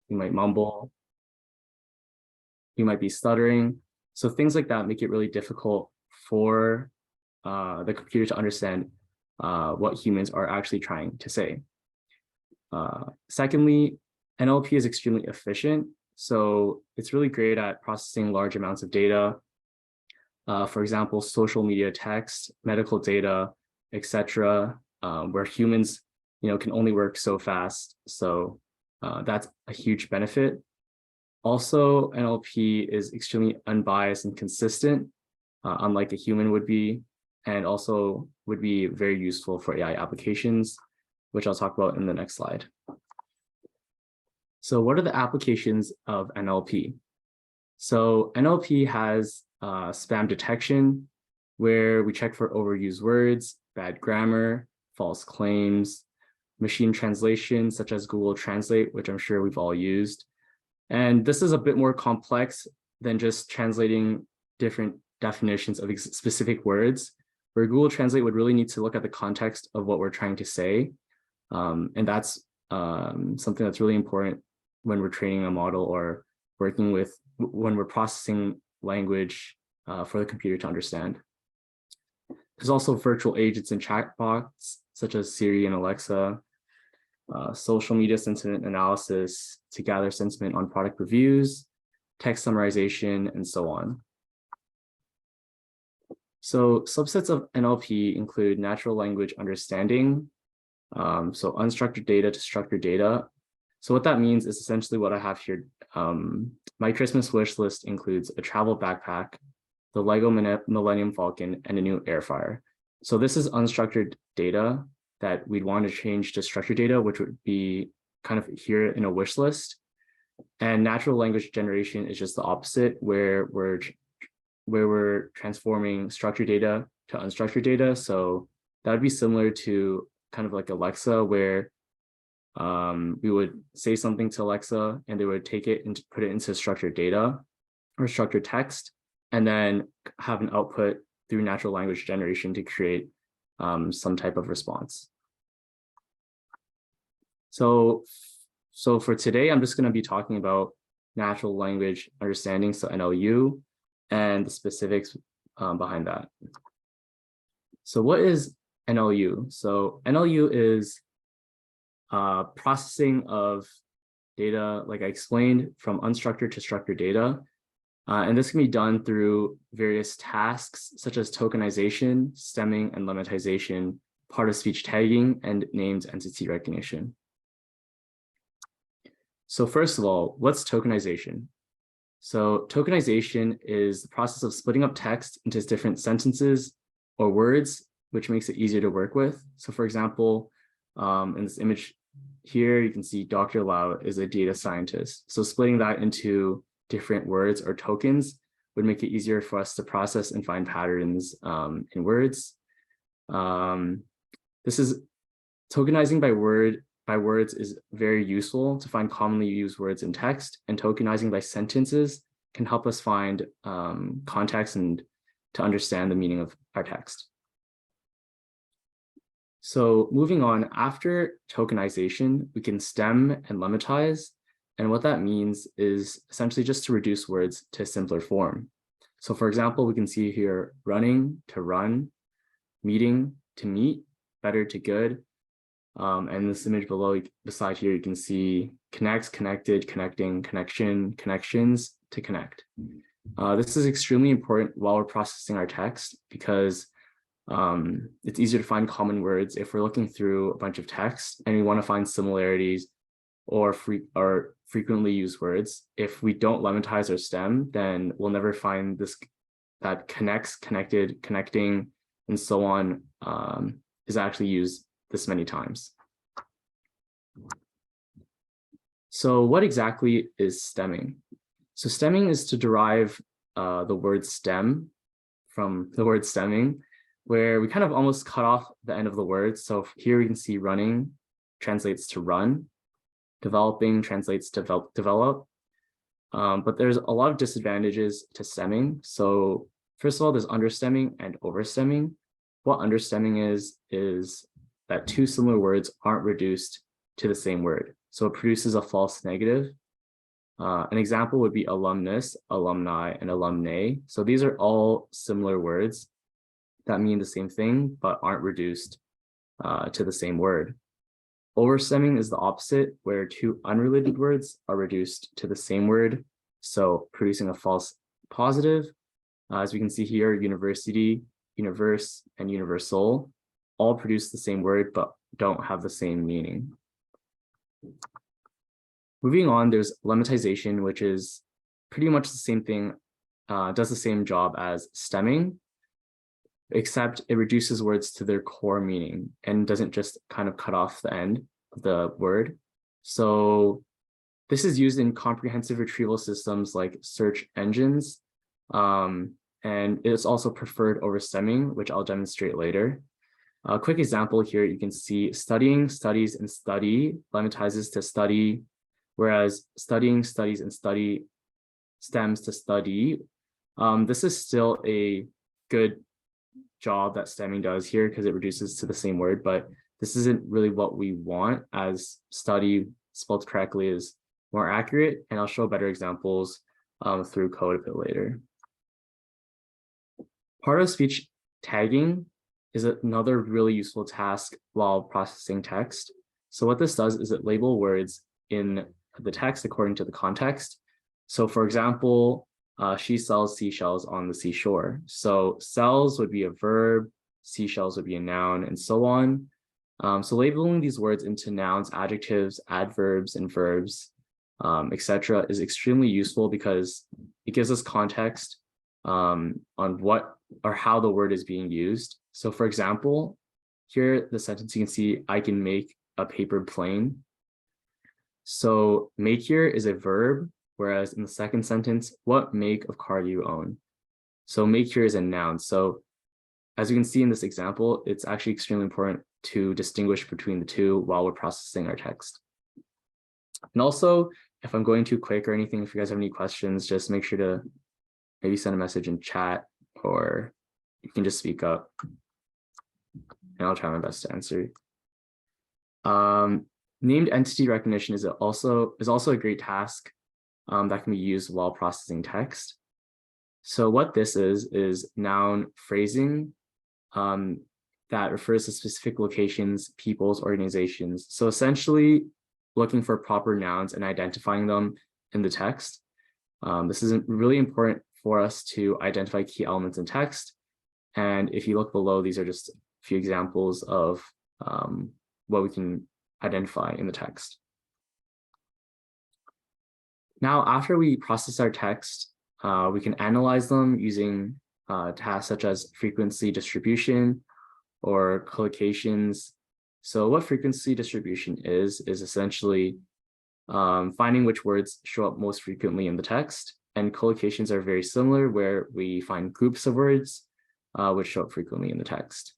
you might mumble, you might be stuttering. So things like that make it really difficult for the computer to understand what humans are actually trying to say. Secondly, NLP is extremely efficient. So it's really great at processing large amounts of data. For example, social media text, medical data, etc., where humans, can only work so fast. So that's a huge benefit. Also, NLP is extremely unbiased and consistent, unlike a human would be, and also would be very useful for AI applications, which I'll talk about in the next slide. So what are the applications of NLP? So NLP has spam detection, where we check for overused words, bad grammar, false claims, machine translation, such as Google Translate, which I'm sure we've all used. And this is a bit more complex than just translating different definitions of specific words, where Google Translate would really need to look at the context of what we're trying to say. And that's something that's really important when we're training a model or working with, when we're processing language for the computer to understand. There's also virtual agents and chatbots, such as Siri and Alexa, social media sentiment analysis to gather sentiment on product reviews, text summarization, and so on. So subsets of NLP include natural language understanding, so unstructured data to structured data. So what that means is essentially what I have here. My Christmas wish list includes a travel backpack, the Lego Millennium Falcon, and a new air fryer. So this is unstructured data that we'd want to change to structured data, which would be kind of here in a wish list. And natural language generation is just the opposite, where we're transforming structured data to unstructured data. So that would be similar to kind of like Alexa, where we would say something to Alexa and they would take it and put it into structured data or structured text, and then have an output through natural language generation to create some type of response. So for today, I'm just going to be talking about natural language understanding, so NLU, and the specifics behind that. So what is NLU? So NLU is processing of data, like I explained, from unstructured to structured data. And this can be done through various tasks, such as tokenization, stemming, and lemmatization, part-of-speech tagging, and named entity recognition. So first of all, what's tokenization? So tokenization is the process of splitting up text into different sentences or words, which makes it easier to work with. So for example, in this image here, you can see Dr. Lau is a data scientist. So splitting that into different words or tokens would make it easier for us to process and find patterns in words. This is tokenizing by words is very useful to find commonly used words in text, and tokenizing by sentences can help us find context and to understand the meaning of our text. So moving on, after tokenization, we can stem and lemmatize. And what that means is essentially just to reduce words to a simpler form. So for example, we can see here running to run, meeting to meet, better to good. And this image below, beside here, you can see connects, connected, connecting, connection, connections to connect. This is extremely important while we're processing our text, because it's easier to find common words if we're looking through a bunch of text and we want to find similarities or frequently used words. If we don't lemmatize or stem, then we'll never find this that connects, connected, connecting, and so on is actually used this many times. So what exactly is stemming? So stemming is to derive the word stem from the word stemming, where we kind of almost cut off the end of the word. So here we can see running translates to run, developing translates to develop. But there's a lot of disadvantages to stemming. So first of all, there's understemming and overstemming. What understemming is that two similar words aren't reduced to the same word. So it produces a false negative. An example would be alumnus, alumni, and alumnae. So these are all similar words that mean the same thing, but aren't reduced to the same word. Overstemming is the opposite, where two unrelated words are reduced to the same word, so producing a false positive. As we can see here, university, universe, and universal all produce the same word, but don't have the same meaning. Moving on, there's lemmatization, which is pretty much the same thing, does the same job as stemming, except it reduces words to their core meaning and doesn't just kind of cut off the end of the word. So this is used in comprehensive retrieval systems like search engines, and it's also preferred over stemming, which I'll demonstrate later. A quick example here, you can see studying, studies, and study lemmatizes to study, whereas studying, studies, and study stems to study. This is still a good job that stemming does here because it reduces to the same word, but this isn't really what we want, as study spelled correctly is more accurate, and I'll show better examples through code a bit later. Part of speech tagging is another really useful task while processing text. So what this does is it labels words in the text according to the context. So for example, she sells seashells on the seashore. So sells would be a verb, seashells would be a noun, and so on. So labeling these words into nouns, adjectives, adverbs, and verbs, etc. is extremely useful because it gives us context on what or how the word is being used. So for example, here the sentence you can see, I can make a paper plane. So make here is a verb, whereas in the second sentence, what make of car do you own? So make here is a noun. So as you can see in this example, it's actually extremely important to distinguish between the two while we're processing our text. And also, if I'm going too quick or anything, if you guys have any questions, just make sure to maybe send a message in chat, or you can just speak up and I'll try my best to answer. Named entity recognition is also a great task that can be used while processing text. So what this is noun phrasing that refers to specific locations, peoples, organizations. So essentially looking for proper nouns and identifying them in the text. This is really important for us to identify key elements in text. And if you look below, these are just a few examples of what we can identify in the text. Now, after we process our text, we can analyze them using tasks such as frequency distribution or collocations. So what frequency distribution is essentially finding which words show up most frequently in the text. And collocations are very similar, where we find groups of words which show up frequently in the text.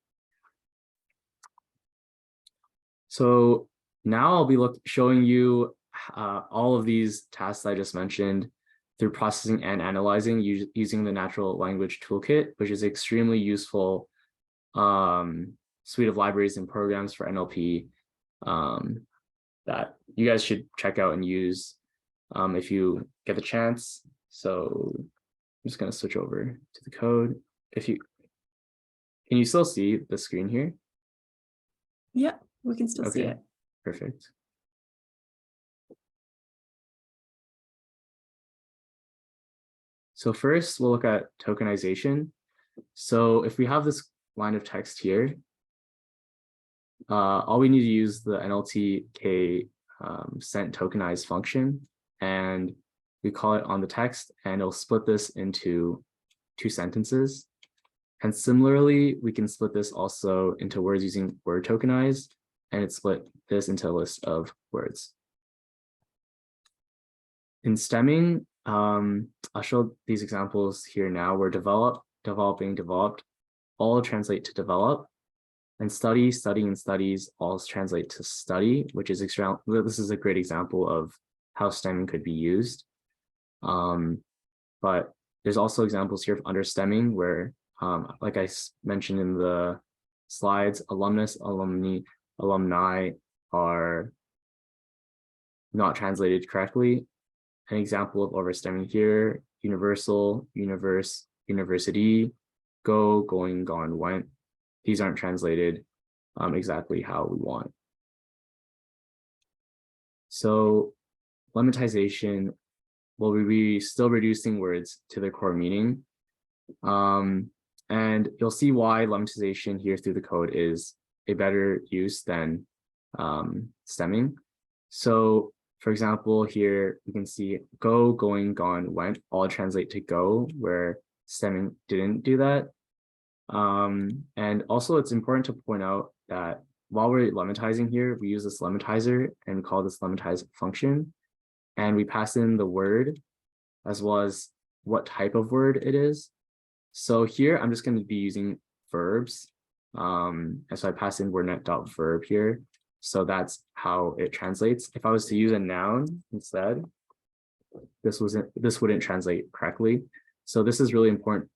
So now I'll be showing you all of these tasks I just mentioned through processing and analyzing using the Natural Language Toolkit, which is extremely useful suite of libraries and programs for NLP that you guys should check out and use if you get the chance. So I'm just going to switch over to the code. Can you still see the screen here? Yeah, we can still see it. Perfect. So first, we'll look at tokenization. So if we have this line of text here, all we need to use the NLTK sent tokenize function, and we call it on the text, and it'll split this into 2 sentences. And similarly, we can split this also into words using word tokenize, and it split this into a list of words. In stemming, I'll show these examples here now, where develop, developing, developed all translate to develop, and study, studying, and studies all translate to study, which is this is a great example of how stemming could be used. But there's also examples here of understemming, where like I mentioned in the slides, alumnus, alumni, alumni are not translated correctly. an example of overstemming here: universal, universe, university, go, going, gone, went. These aren't translated exactly how we want. So lemmatization, well, we'll be still reducing words to their core meaning. And you'll see why lemmatization here through the code is a better use than stemming. So for example, here we can see go, going, gone, went all translate to go, where stemming didn't do that. And also it's important to point out that while we're lemmatizing here, we use this lemmatizer and we call this lemmatize function. And we pass in the word as well as what type of word it is. So here I'm just going to be using verbs. And so I pass in wordnet.verb here. So that's how it translates. If I was to use a noun instead, this wouldn't translate correctly. So this is really important.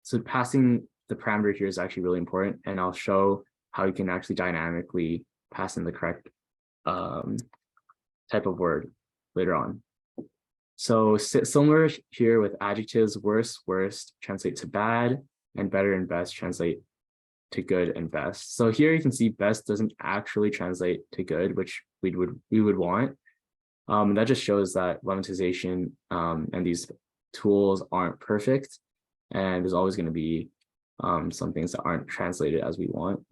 So passing the parameter here is actually really important, and I'll show how you can actually dynamically pass in the correct type of word later on. So similar here with adjectives, worst, worst translate to bad, and better and best translate to good and best. So here you can see best doesn't actually translate to good, which we would want. That just shows that lemmatization and these tools aren't perfect, and there's always going to be some things that aren't translated as we want.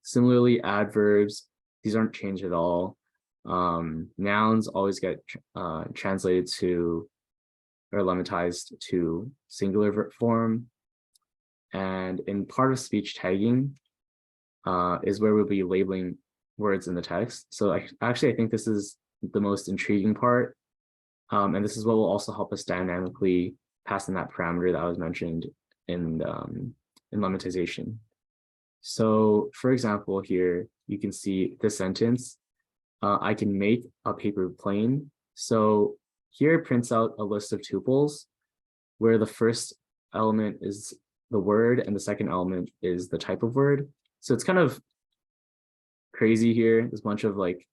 Similarly, adverbs, these aren't changed at all. Nouns always get translated to or lemmatized to singular form. And in part of speech tagging is where we'll be labeling words in the text. So I think this is the most intriguing part. And this is what will also help us dynamically pass in that parameter that was mentioned in lemmatization. So for example, here you can see this sentence, I can make a paper plane. So here it prints out a list of tuples where the first element is the word and the second element is the type of word. So it's kind of crazy here. There's a bunch of like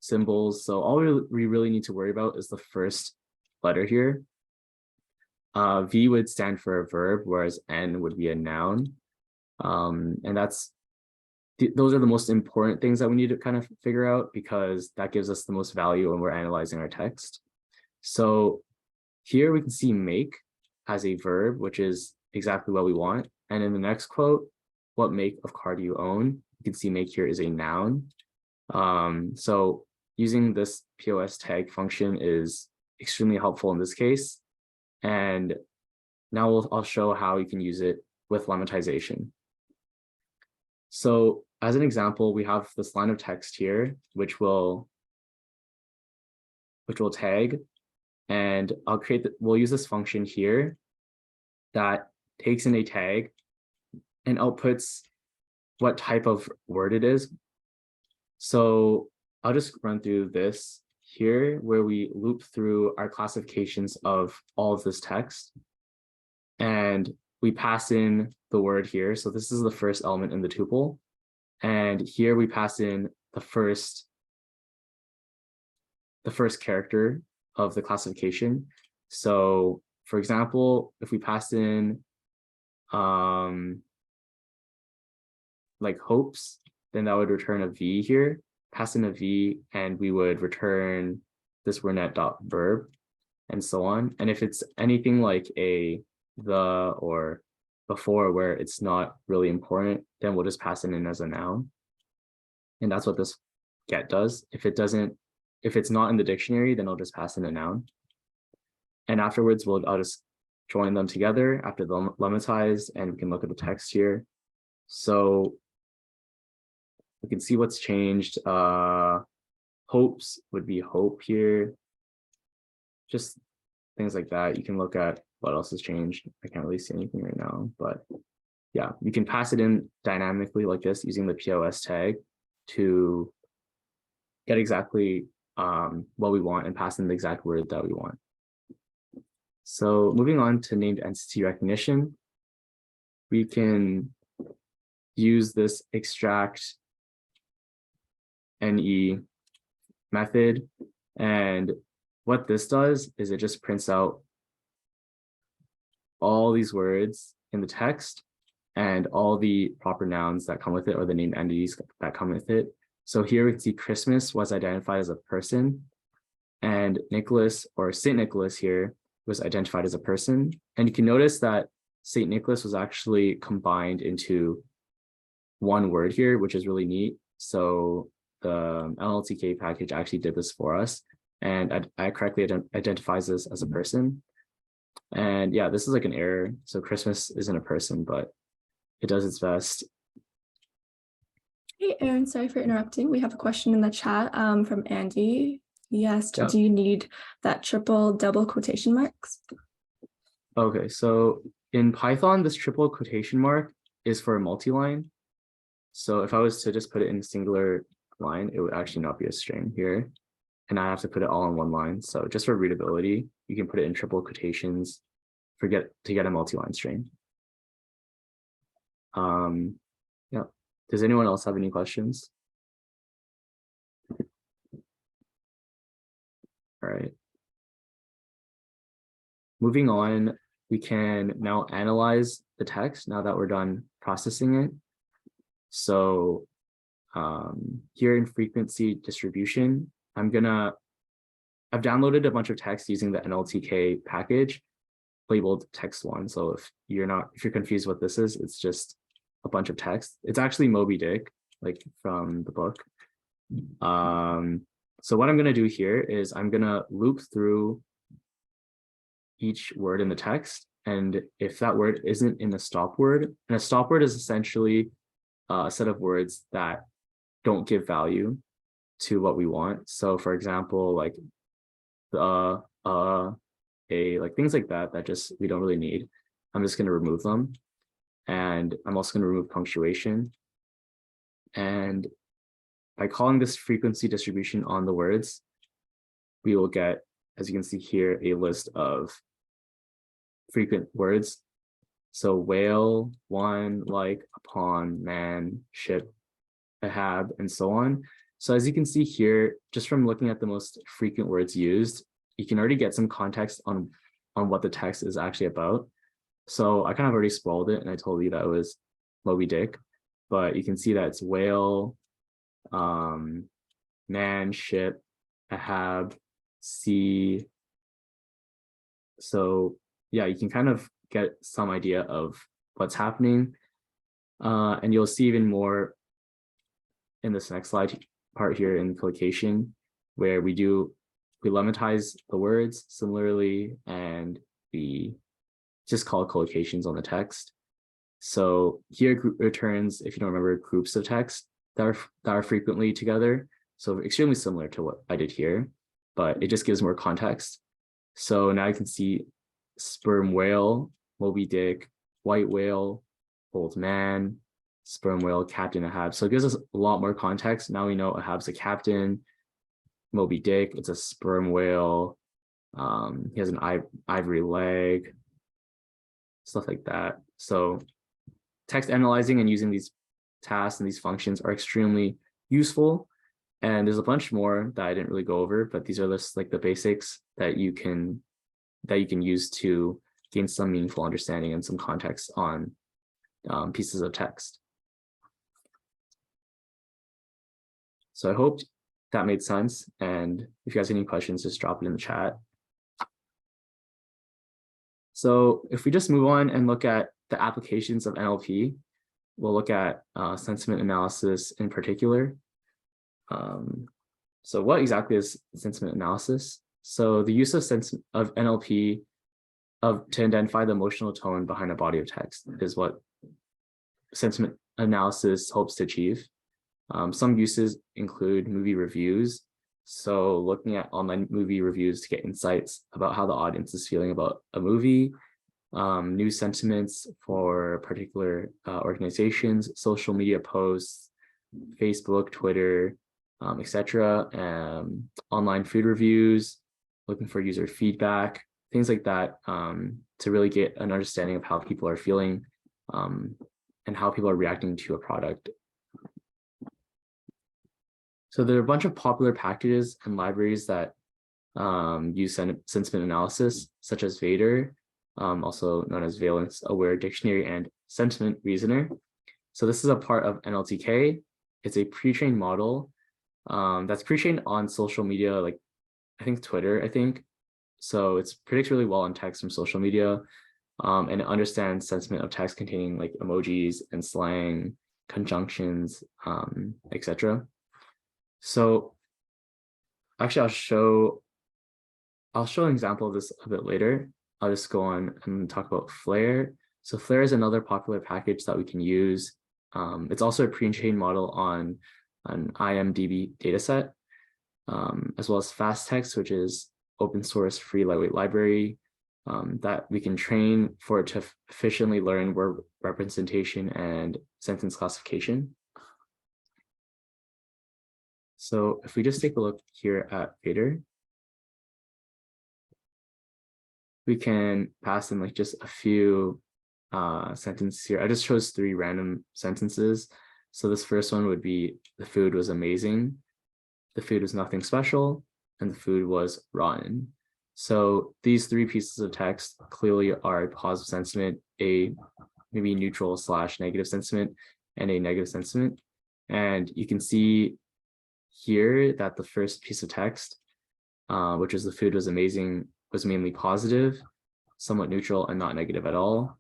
symbols. So all we really need to worry about is the first letter here. V would stand for a verb, whereas N would be a noun. And those are the most important things that we need to kind of figure out, because that gives us the most value when we're analyzing our text. So here we can see make as a verb, which is exactly what we want. And in the next quote, what make of car do you own? You can see make here is a noun. So using this POS tag function is extremely helpful in this case. And now I'll show how you can use it with lemmatization. So as an example, we have this line of text here, which will tag, and we'll use this function here that takes in a tag and outputs what type of word it is. So I'll just run through this here where we loop through our classifications of all of this text, and we pass in the word here. So this is the first element in the tuple. And here we pass in the first character of the classification. So for example, if we pass in like hopes, then that would return a V here, pass in a V, and we would return this wordnet.verb and so on. And if it's anything like a the or before where it's not really important, then we'll just pass it in as a noun. And that's what this get does. If it's not in the dictionary, then I'll just pass in a noun. And afterwards, I'll just join them together after the lemmatized, and we can look at the text here. So we can see what's changed. Hopes would be hope here. Just things like that. You can look at what else has changed. I can't really see anything right now, but yeah, you can pass it in dynamically like this using the POS tag to get exactly what we want and pass in the exact word that we want. So moving on to named entity recognition, we can use this extract NE method, and what this does is it just prints out all these words in the text and all the proper nouns that come with it, or the named entities that come with it. So here we can see Christmas was identified as a person, and Nicholas, or Saint Nicholas here, was identified as a person. And you can notice that Saint Nicholas was actually combined into one word here, which is really neat. So the NLTK package actually did this for us, and I correctly identifies this as a person. And yeah, this is like an error. So Christmas isn't a person, but it does its best. Hey, Aaron, sorry for interrupting. We have a question in the chat from Andy. He asked, Yeah. do you need that triple double quotation marks? Okay, so in Python, this triple quotation mark is for a multi-line. So if I was to just put it in a singular line, it would actually not be a string here. And I have to put it all in one line. So just for readability, you can put it in triple quotations to get a multi-line string. Yeah. Does anyone else have any questions? All right. Moving on, we can now analyze the text now that we're done processing it. So here in frequency distribution, I've downloaded a bunch of text using the NLTK package labeled text1. So if you're confused what this is, it's just a bunch of text. It's actually Moby Dick, like from the book. So what I'm going to do here is I'm going to loop through each word in the text. And if that word isn't in a stop word, and a stop word is essentially a set of words that don't give value to what we want. So for example, like the, like things like that just we don't really need. I'm just going to remove them. And I'm also going to remove punctuation. And by calling this frequency distribution on the words, we will get, as you can see here, a list of frequent words. So whale, one, like, upon, man, ship, 𝗏𝗏𝗽, and so on. So as you can see here, just from looking at the most frequent words used, you can already get some context on what the text is actually about. So I kind of already spoiled it, and I told you that it was Moby Dick, but you can see that it's whale, man, ship, 𝗏𝗏𝗽, sea. So yeah, you can kind of get some idea of what's happening. And you'll see even more in this next slide part here in collocation, where we lematize the words similarly, and we just call collocations on the text. So here group returns, if you don't remember, groups of text that are frequently together. So extremely similar to what I did here, but it just gives more context. So now you can see sperm whale, Moby Dick, white whale, old man, sperm whale, captain 𝗏𝗏𝗽. So it gives us a lot more context. Now we know 𝗏𝗏𝗽's a captain, Moby Dick, it's a sperm whale, he has an ivory leg, stuff like that. So text analyzing and using these tasks and these functions are extremely useful. And there's a bunch more that I didn't really go over, but these are just like the basics that you can use to gain some meaningful understanding and some context on pieces of text. So I hope that made sense. And if you guys have any questions, just drop it in the chat. So if we just move on and look at the applications of NLP, we'll look at sentiment analysis in particular. So what exactly is sentiment analysis? So the use of NLP to identify the emotional tone behind a body of text is what sentiment analysis hopes to achieve. Some uses include movie reviews. So looking at online movie reviews to get insights about how the audience is feeling about a movie, news sentiments for particular organizations, social media posts, Facebook, Twitter, etc. Online food reviews, looking for user feedback, things like that, to really get an understanding of how people are feeling and how people are reacting to a product. So there are a bunch of popular packages and libraries that use sentiment analysis, such as 𝗲𝗲𝗽, also known as valence-aware dictionary and sentiment reasoner. So this is a part of NLTK. It's a pre-trained model that's pre-trained on social media, like I think Twitter, So it predicts really well on text from social media, and it understands sentiment of text containing like emojis and slang, conjunctions, etc. So actually, I'll show an example of this a bit later. I'll just go on and talk about 𝗲𝗲𝗽. So 𝗲𝗲𝗽 is another popular package that we can use. It's also a pre-trained model on an IMDb dataset, as well as FastText, which is open source free lightweight library that we can train for it to efficiently learn word representation and sentence classification. So if we just take a look here at 𝗲𝗲𝗽, we can pass in like just a few sentences here. I just chose 3 random sentences. So this first one would be, the food was amazing, the food was nothing special, and the food was rotten. So these 3 pieces of text clearly are a positive sentiment, a maybe neutral / negative sentiment, and a negative sentiment. And you can see here that the first piece of text, which is the food was amazing, was mainly positive, somewhat neutral, and not negative at all.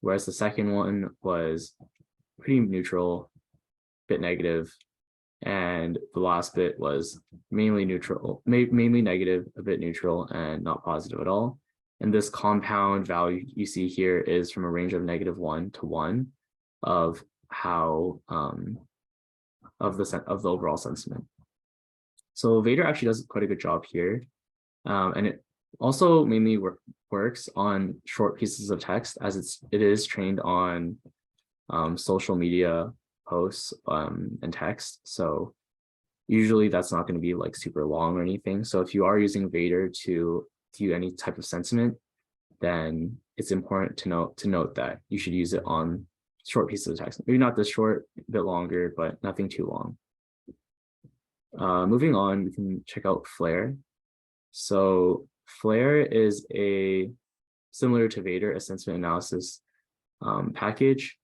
Whereas the second one was pretty neutral, bit negative, and the last bit was mainly neutral, mainly negative, a bit neutral, and not positive at all. And this compound value you see here is from a range of -1 to 1 of how of the overall sentiment. So 𝗲𝗲𝗽 actually does quite a good job here, and it also mainly works on short pieces of text, as it is trained on social media posts and text. So usually that's not going to be like super long or anything. So if you are using 𝗲𝗲𝗽 to do any type of sentiment, then it's important to note that you should use it on short pieces of text. Maybe not this short, a bit longer, but nothing too long. Moving on, we can check out 𝗲𝗲𝗽. So 𝗲𝗲𝗽 is similar to 𝗲𝗲𝗽, a sentiment analysis package.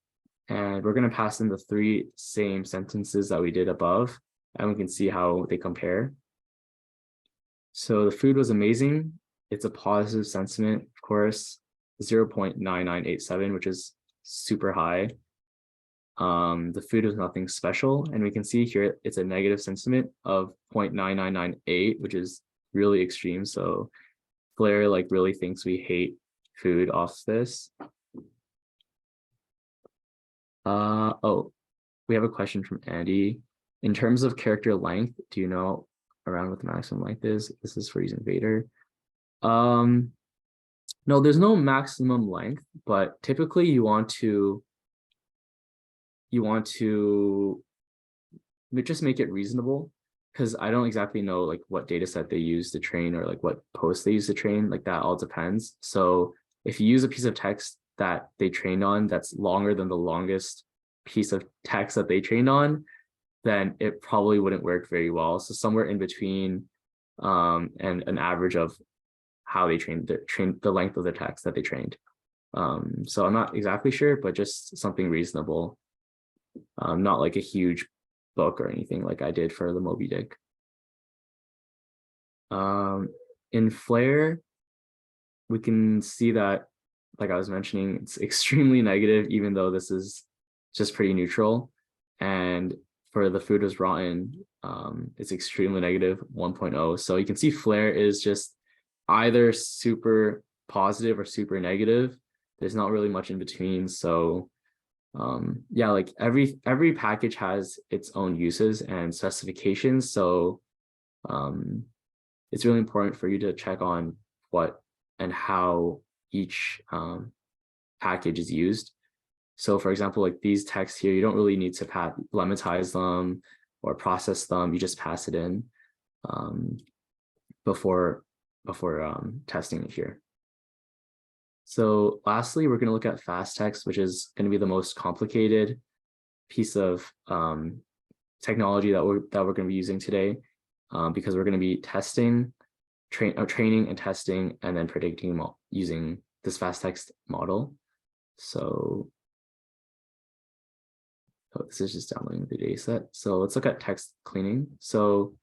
And we're going to pass in the 3 same sentences that we did above, and we can see how they compare. So the food was amazing. It's a positive sentiment, of course, 0.9987, which is super high. The food was nothing special, and we can see here it's a negative sentiment of 0.9998, which is really extreme. So 𝗲𝗲𝗽 like really thinks we hate food off this. Oh, we have a question from Andy. In terms of character length, do you know around what the maximum length is? This is for using 𝗲𝗲𝗽. No, there's no maximum length, but typically you want to just make it reasonable, because I don't exactly know like what data set they use to train, or like what post they use to train, like that all depends. So if you use a piece of text that they trained on that's longer than the longest piece of text that they trained on, then it probably wouldn't work very well. So somewhere in between, and an average of how they trained the length of the text that they trained. So I'm not exactly sure, but just something reasonable, not like a huge book or anything like I did for the Moby Dick. In 𝗲𝗲𝗽, we can see that, like I was mentioning, it's extremely negative, even though this is just pretty neutral. And for the food was rotten, it's extremely negative, 1.0. So you can see 𝗲𝗲𝗽 is just either super positive or super negative. There's not really much in between. So yeah, like every package has its own uses and specifications. So it's really important for you to check on what and how each package is used. So for example, like these texts here, you don't really need to lematize them or process them. You just pass it in before testing it here. So lastly, we're going to look at FastText, which is going to be the most complicated piece of technology that we're going to be using today, because we're going to be testing training and testing, and then predicting using this fast text model. So this is just downloading the data set. So let's look at text cleaning. So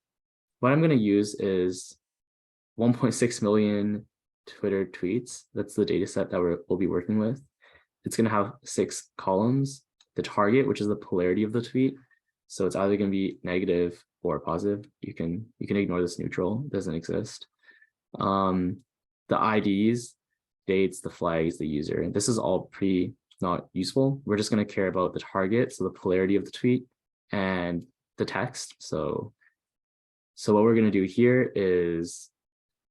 what I'm going to use is 1.6 million Twitter tweets. That's the data set that we'll be working with. It's going to have 6 columns. The target, which is the polarity of the tweet. So it's either going to be negative or positive. You can ignore this neutral, it doesn't exist. The IDs, dates, the flags, the user. This is all pretty not useful. We're just going to care about the target, so the polarity of the tweet, and the text. So what we're going to do here is,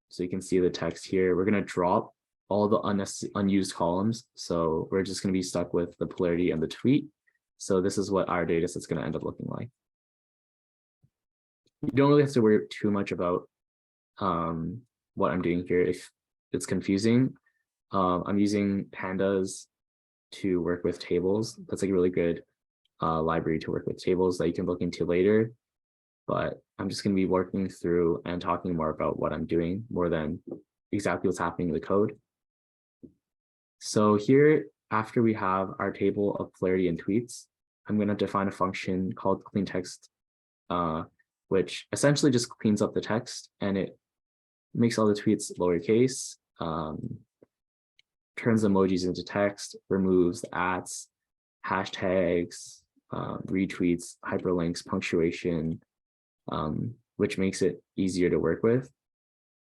so you can see the text here, we're going to drop all the unused columns. So we're just going to be stuck with the polarity and the tweet. So this is what our data set's going to end up looking like. You don't really have to worry too much about what I'm doing here if it's confusing. I'm using pandas to work with tables. That's like a really good library to work with tables that you can look into later. But I'm just going to be working through and talking more about what I'm doing more than exactly what's happening in the code. So here, after we have our table of polarity and tweets, I'm going to define a function called cleanText, which essentially just cleans up the text, and it makes all the tweets lowercase, turns emojis into text, removes ats, hashtags, retweets, hyperlinks, punctuation, which makes it easier to work with.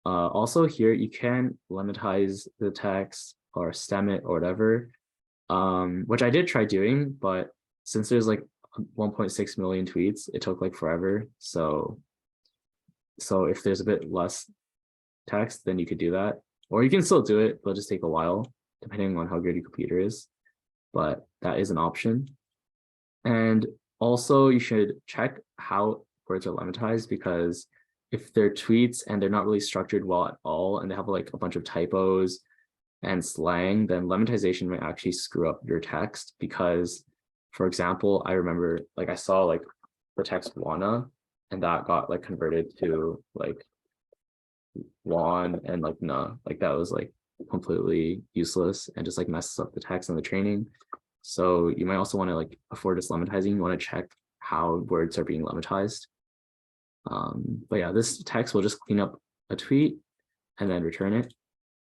Also here, you can lematize the text or stem it or whatever, which I did try doing, but since there's like 1.6 million tweets, it took like forever. So if there's a bit less text, then you could do that, or you can still do it, but it'll just take a while depending on how good your computer is, but that is an option. And also you should check how words are lemmatized, because if they're tweets and they're not really structured well at all, and they have like a bunch of typos and slang, then lemmatization might actually screw up your text. Because, for example, I remember like I saw like the text wanna, and that got like converted to like wan and like nah, like that was like completely useless and just like messes up the text and the training. So you might also want to, like, before just lemmatizing, you want to check how words are being lemmatized. But yeah, this text will just clean up a tweet and then return it.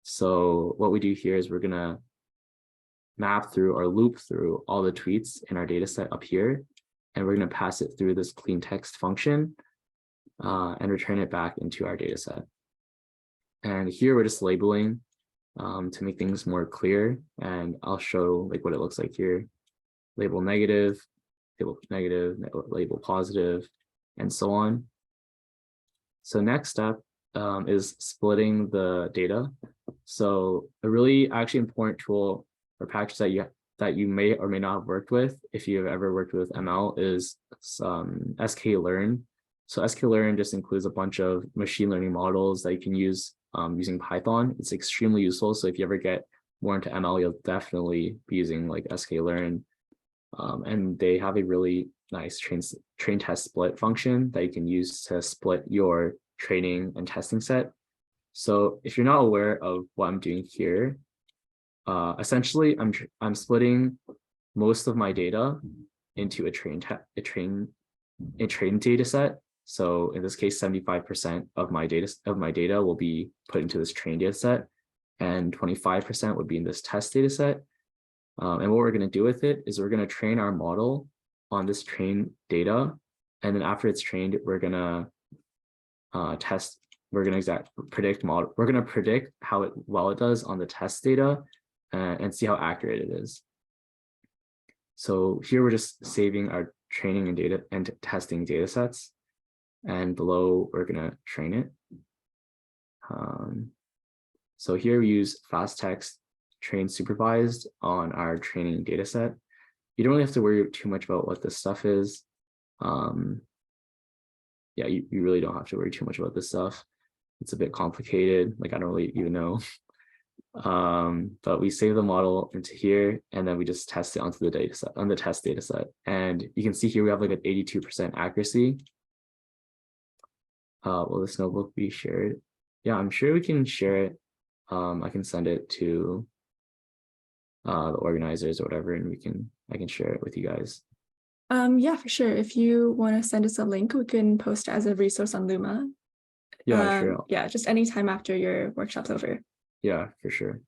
So what we do here is we're gonna map through or loop through all the tweets in our data set up here, and we're gonna pass it through this clean text function and return it back into our data set. And here we're just labeling to make things more clear, and I'll show like what it looks like here. Label negative, label positive, and so on. So next step is splitting the data. So a really actually important tool or package that you may or may not have worked with, if you have ever worked with ML, is sklearn. So sklearn just includes a bunch of machine learning models that you can use using Python. It's extremely useful. So if you ever get more into ML, you'll definitely be using like sklearn. And they have a really nice train test split function that you can use to split your training and testing set. So if you're not aware of what I'm doing here, essentially I'm splitting most of my data into a train data set. So in this case, 75% of my data will be put into this train data set, and 25% would be in this test data set. And what we're going to do with it is we're going to train our model on this train data, and then after it's trained, we're going to test. We're going to predict how well it does on the test data, and see how accurate it is. So here we're just saving our training and data and testing data sets, and below we're going to train it. So here we use fast text train supervised on our training data set. You don't really have to worry too much about what this stuff is. Yeah, you really don't have to worry too much about this stuff. It's a bit complicated. Like, I don't really even know. But we save the model into here, and then we just test it onto the data set, on the test data set. And you can see here we have like an 82% accuracy. Will this notebook be shared? yeah, I'm sure we can share it. I can send it to the organizers or whatever, and I can share it with you guys. Yeah, for sure. If you want to send us a link, we can post it as a resource on Luma. Yeah, sure. Yeah, just anytime after your workshop's over. Yeah, for sure.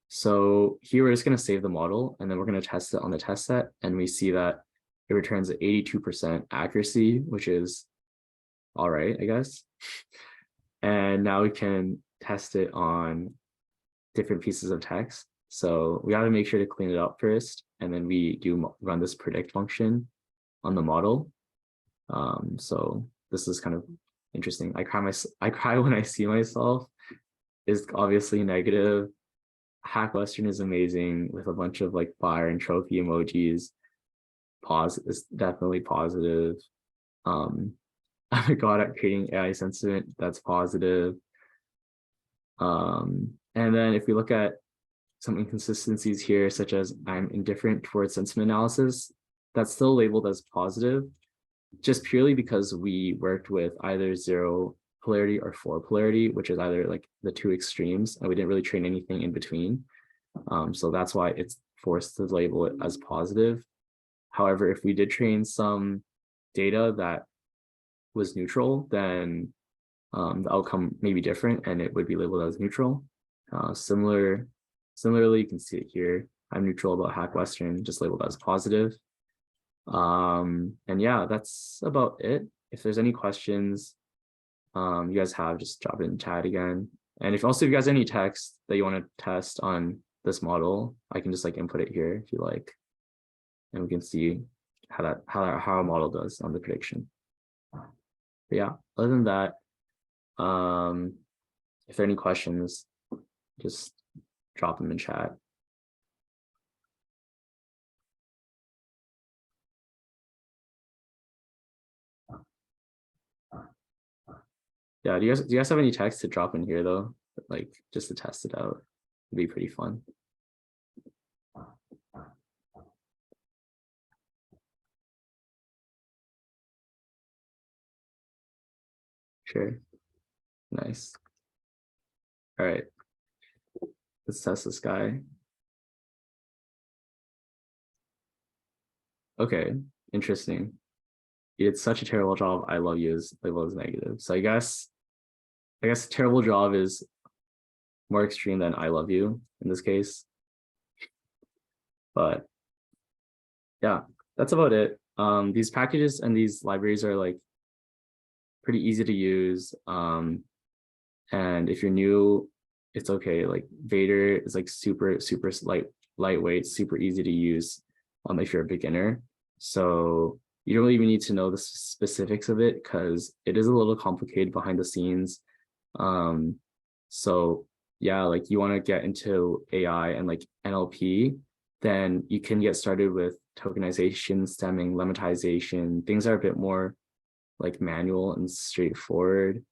So here we're just going to save the model, and then we're going to test it on the test set, and we see that it returns 82% accuracy, which is all right, I guess. And now we can test it on different pieces of text. So we got to make sure to clean it up first, and then we do run this predict function on the model. So this is kind of interesting. I cry when I see myself is obviously negative. 𝗏𝗏 is amazing with a bunch of like fire and trophy emojis. Pause is definitely positive. I'm a god at creating AI sentiment. That's positive. And then if we look at some inconsistencies here, such as I'm indifferent towards sentiment analysis, that's still labeled as positive, just purely because we worked with either 0 polarity or 4 polarity, which is either like the two extremes, and we didn't really train anything in between. So that's why it's forced to label it as positive. However, if we did train some data that was neutral, then the outcome may be different and it would be labeled as neutral. Similarly, you can see it here. I'm neutral about 𝗏𝗏, just labeled as positive. And yeah, that's about it. If there's any questions you guys have, just drop it in chat again. And if you guys have any text that you want to test on this model, I can just like input it here if you like, and we can see how a model does on the prediction. But yeah, other than that, if there are any questions, just drop them in chat. Yeah, do you guys have any text to drop in here though? Like just to test it out. It'd be pretty fun. Sure. Nice. All right. Let's test this guy. Okay, interesting. You did such a terrible job. I love you is labeled as negative. So I guess terrible job is more extreme than I love you in this case. But yeah, that's about it. These packages and these libraries are like pretty easy to use. And if you're new, it's okay. Like 𝗏𝗏 is like super lightweight, super easy to use if you're a beginner. So you don't even need to know the specifics of it because it is a little complicated behind the scenes. So yeah, like you want to get into AI and like NLP, then you can get started with tokenization, stemming, lemmatization. Things are a bit more like manual and straightforward.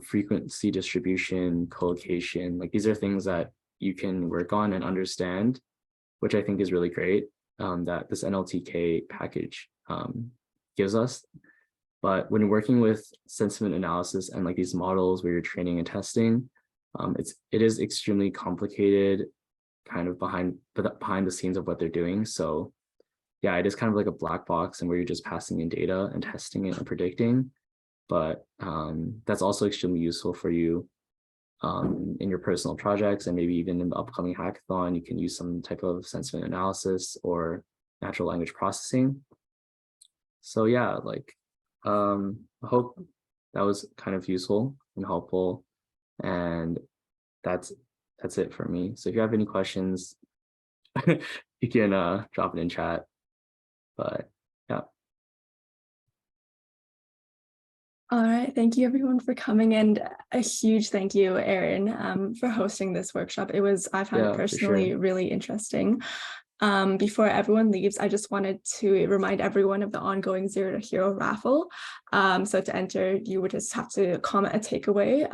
Frequency distribution, collocation, like these are things that you can work on and understand, which I think is really great, that this NLTK package gives us. But when you're working with sentiment analysis and like these models where you're training and testing, it is extremely complicated, kind of behind the scenes of what they're doing. So yeah, it is kind of like a black box and where you're just passing in data and testing it and predicting. But that's also extremely useful for you in your personal projects, and maybe even in the upcoming hackathon, you can use some type of sentiment analysis or natural language processing. So yeah, like I hope that was kind of useful and helpful, and that's it for me. So if you have any questions, you can drop it in chat. But yeah. All right, thank you everyone for coming, and a huge thank you, Aaron, for hosting this workshop. I found it personally really interesting. Before everyone leaves, I just wanted to remind everyone of the ongoing Zero to Hero raffle. So to enter, you would just have to comment a takeaway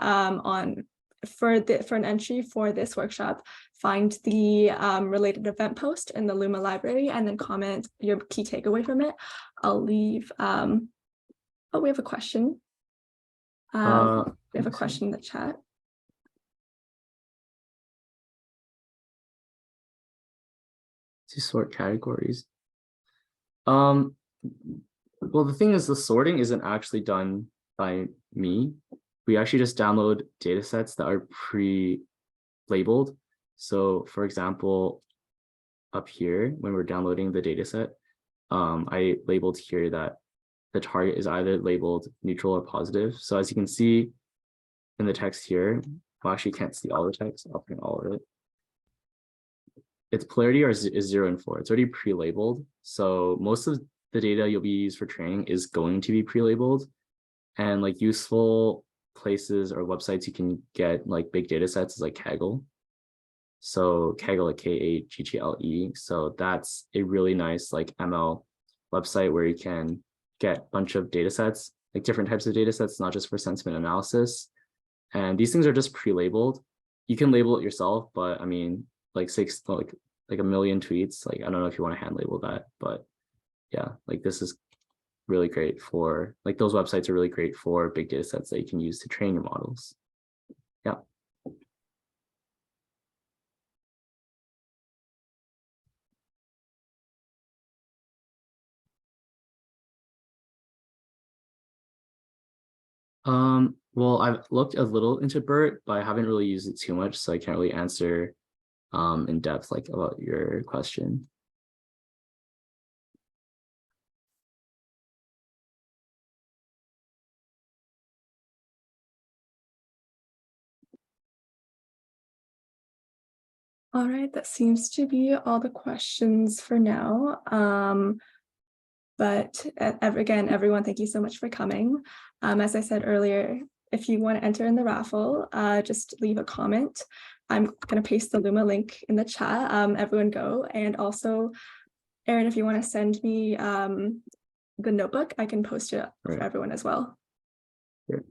for an entry for this workshop. Find the related event post in the Luma library and then comment your key takeaway from it. I'll leave. Oh, we have a question. We have a question in the chat. To sort categories. Well, the thing is, the sorting isn't actually done by me. We actually just download data sets that are pre-labeled. So for example, up here, when we're downloading the data set, I labeled here that the target is either labeled neutral or positive. So as you can see in the text here, I actually can't see all the text, I'll print all of it. Its polarity is 0 and 4. It's already pre-labeled. So most of the data you'll be used for training is going to be pre-labeled. And like useful places or websites you can get like big data sets is like Kaggle. So Kaggle, like 𝗂𝗂𝗂𝘁𝗂𝘁. So that's a really nice like ML website where you can get a bunch of data sets, like different types of data sets, not just for sentiment analysis. And these things are just pre-labeled. You can label it yourself, but I mean, like a million tweets. Like, I don't know if you want to hand label that, but yeah, like this is really great for, like those websites are really great for big data sets that you can use to train your models. Yeah. Well, I've looked a little into BERT, but I haven't really used it too much, so I can't really answer in depth like about your question. All right, that seems to be all the questions for now. But again, everyone, thank you so much for coming. As I said earlier, if you want to enter in the raffle, just leave a comment. I'm going to paste the Luma link in the chat. Everyone go. And also, Aaron, if you want to send me the notebook, I can post it for everyone as well. Sure.